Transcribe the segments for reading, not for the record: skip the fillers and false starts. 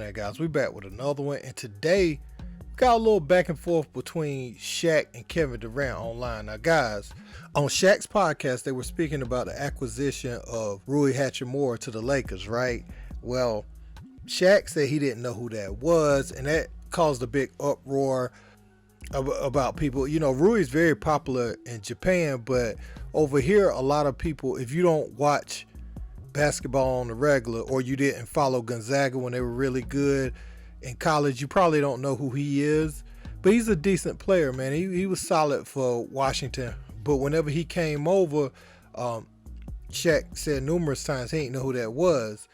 there, guys? We back with another one, and today we got a little back and forth between Shaq and Kevin Durant online. Now, guys, on Shaq's podcast, they were speaking about the acquisition of Rui Hachimura to the Lakers, right? Well, Shaq said he didn't know who that was, and that caused a big uproar about people. You know, Rui's very popular in Japan, but over here, a lot of people, if you don't watch basketball on the regular, or you didn't follow Gonzaga when they were really good in college, you probably don't know who he is. But he's a decent player, man. He was solid for Washington. But whenever he came over, Shaq said numerous times he didn't know who that was.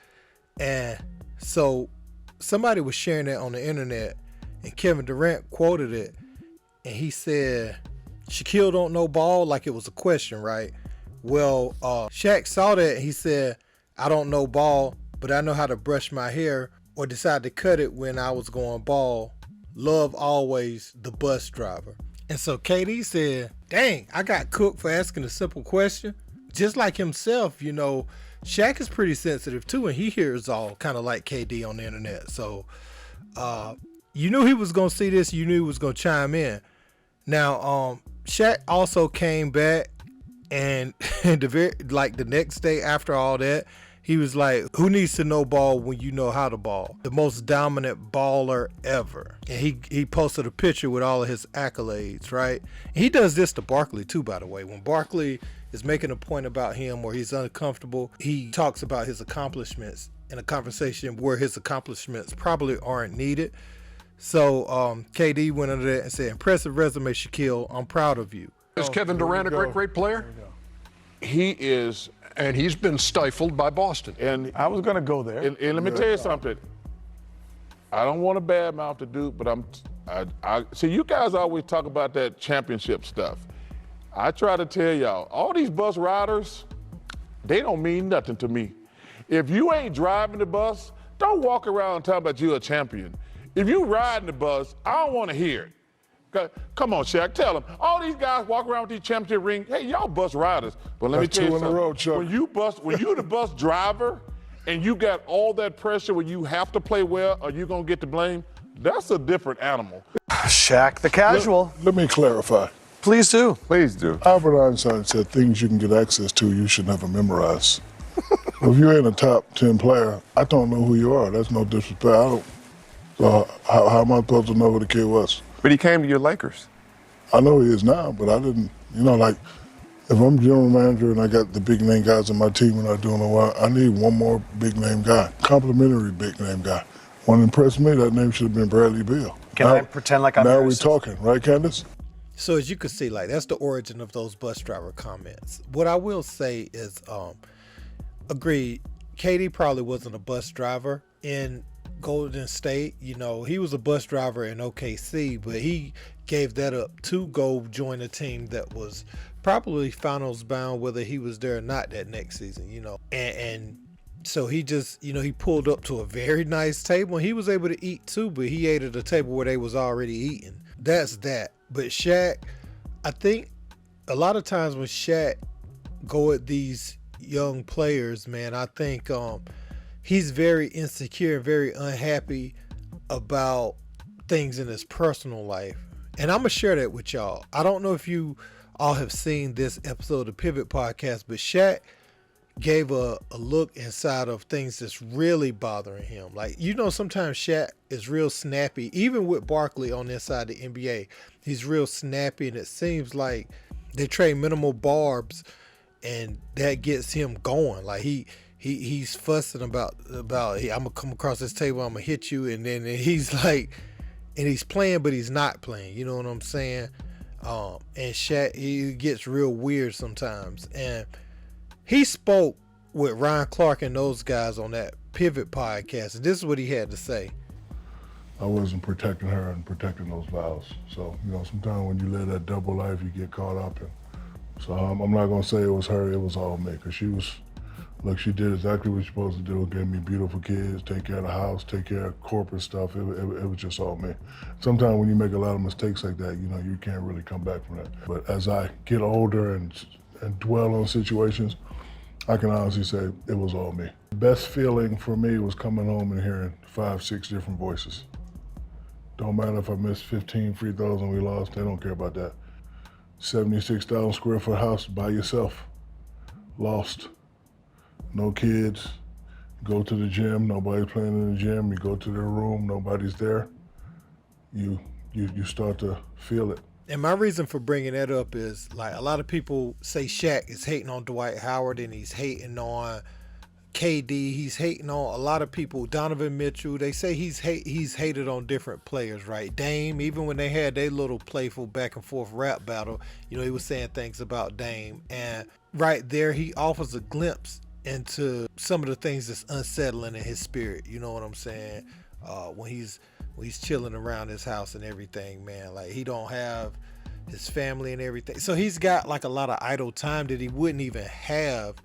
And so somebody was sharing that on the internet, and Kevin Durant quoted it, and he said, Shaquille don't know ball, like it was a question, right? Well, Shaq saw that and he said, I don't know ball, but I know how to brush my hair or decide to cut it when I was going ball. Love always, the bus driver. And so KD said, dang, I got cooked for asking a simple question. Just like himself, you know, Shaq is pretty sensitive too, and he hears all kind of like KD on the internet. So you knew he was going to see this. You knew he was going to chime in. Now, Shaq also came back, and the next day after all that, he was like, who needs to know ball when you know how to ball? The most dominant baller ever. And he posted a picture with all of his accolades, right? And he does this to Barkley too, by the way. When Barkley is making a point about him or he's uncomfortable, he talks about his accomplishments in a conversation where his accomplishments probably aren't needed. So KD went under that and said, impressive resume, Shaquille. I'm proud of you. Is Kevin Durant a great player? He is, and he's been stifled by Boston. And I was going to go there. And let me tell you something. I don't want to badmouth the dude, but I see you guys always talk about that championship stuff. I try to tell y'all, all these bus riders, they don't mean nothing to me. If you ain't driving the bus, don't walk around talking about you're a champion. If you riding the bus, I don't want to hear it. Come on, Shaq, tell them. All these guys walk around with these championship rings. Hey, y'all bus riders. But let me tell you something. 2 in a row, Chuck. When you the bus driver and you got all that pressure where you have to play well or you're going to get the blame, that's a different animal. Shaq the casual. Let me clarify. Please do. Please do. Albert Einstein said things you can get access to you should never memorize. If you ain't a top 10 player, I don't know who you are. That's no disrespect. So how am I supposed to know who the kid was? But he came to your Lakers. I know he is now, but I didn't, like, if I'm general manager and I got the big name guys on my team and I'm doing a while, I need one more big name guy, complimentary big name guy. One impressed me, that name should have been Bradley Beal. Can I pretend like I'm Now very we're talking, right, Candace? So as you can see, like, that's the origin of those bus driver comments. What I will say is, agreed, KD probably wasn't a bus driver in Golden State. You know, he was a bus driver in OKC, but he gave that up to go join a team that was probably finals bound, whether he was there or not that next season, you know. And so he just, he pulled up to a very nice table and he was able to eat too, but he ate at a table where they was already eating. That's that. But Shaq, I think a lot of times when Shaq go at these young players, man, I think he's very insecure and very unhappy about things in his personal life. And I'm going to share that with y'all. I don't know if you all have seen this episode of the Pivot Podcast, but Shaq gave a look inside of things that's really bothering him. Like, sometimes Shaq is real snappy, even with Barkley on this side of the NBA. He's real snappy, and it seems like they trade minimal barbs, and that gets him going. Like, he's fussing about hey, I'm gonna come across this table, I'm gonna hit you, and then he's like, and he's playing, but he's not playing. You know what I'm saying? And Shaq, he gets real weird sometimes. And he spoke with Ryan Clark and those guys on that Pivot Podcast, and this is what he had to say. I wasn't protecting her and protecting those vows. So, sometimes when you live that double life, you get caught up in. So I'm not gonna say it was her, it was all me, because she did exactly what you're supposed to do. Gave me beautiful kids, take care of the house, take care of corporate stuff. It was just all me. Sometimes when you make a lot of mistakes like that, you can't really come back from that. But as I get older and dwell on situations, I can honestly say it was all me. The best feeling for me was coming home and hearing 5, 6 different voices. Don't matter if I missed 15 free throws and we lost, they don't care about that. 76,000 square foot house by yourself, lost, no kids, go to the gym, nobody's playing in the gym, you go to their room, nobody's there, you start to feel it. And my reason for bringing that up is, like, a lot of people say Shaq is hating on Dwight Howard and he's hating on KD. He's hating on a lot of people. Donovan Mitchell. They say he's hated on different players, right? Dame, even when they had their little playful back and forth rap battle, he was saying things about Dame. And right there, he offers a glimpse into some of the things that's unsettling in his spirit. You know what I'm saying? When he's chilling around his house and everything, man, like he don't have his family and everything. So he's got like a lot of idle time that he wouldn't even have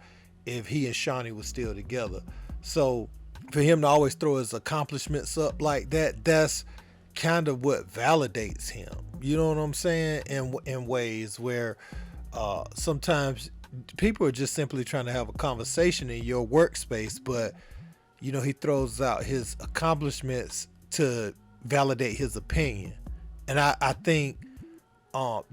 if he and Shawnee was still together. So for him to always throw his accomplishments up like that, that's kind of what validates him. You know what I'm saying? In ways where sometimes people are just simply trying to have a conversation in your workspace, but he throws out his accomplishments to validate his opinion. And I think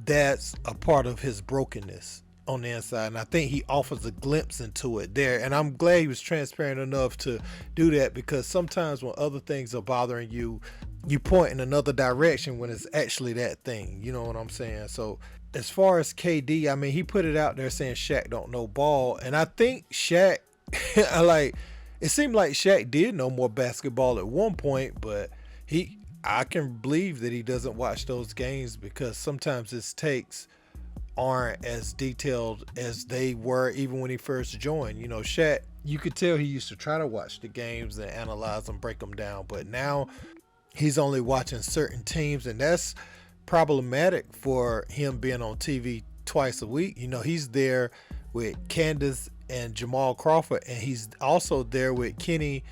that's a part of his brokenness on the inside. And I think he offers a glimpse into it there. And I'm glad he was transparent enough to do that, because sometimes when other things are bothering you, you point in another direction when it's actually that thing. You know what I'm saying? So as far as KD, I mean, he put it out there saying Shaq don't know ball. And I think Shaq, it seemed like Shaq did know more basketball at one point, but I can believe that he doesn't watch those games because sometimes his takes aren't as detailed as they were even when he first joined. Shaq, you could tell he used to try to watch the games and analyze them, break them down, but now he's only watching certain teams, and that's problematic for him being on TV twice a week. He's there with Candace and Jamal Crawford, and he's also there with Kenny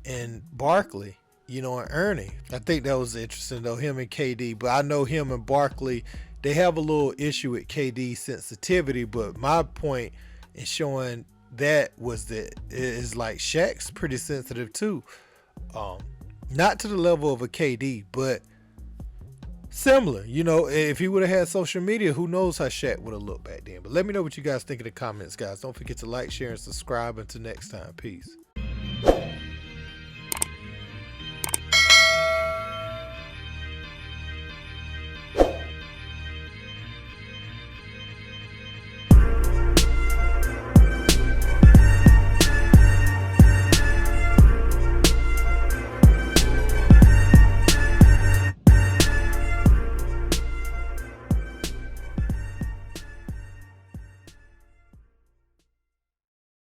and Barkley, and Ernie. I think that was interesting though, him and KD, but I know him and Barkley, they have a little issue with KD's sensitivity, but my point in showing that was that it's like Shaq's pretty sensitive too. Not to the level of a KD, but similar. If he would have had social media, who knows how Shaq would have looked back then. But let me know what you guys think in the comments, guys. Don't forget to like, share, and subscribe. Until next time, peace.